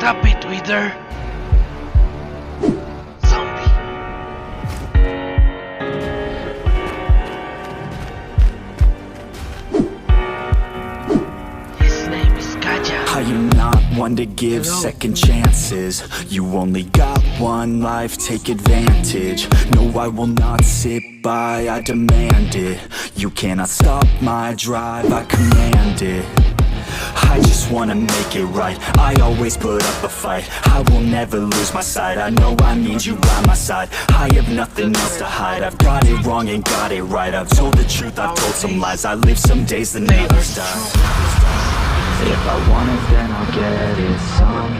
up it with her. Zombie. His name is Kaja. I am not one to give second chances. You only got one life, take advantage. No, I will not sit by, I demand it. You cannot stop my drive, I command it. I just wanna make it right, I always put up a fight. I will never lose my sight, I know I need you by my side. I have nothing else to hide, I've got it wrong and got it right. I've told the truth, I've told some lies. I live some days, the others die. If I want it, then I'll get it somehow.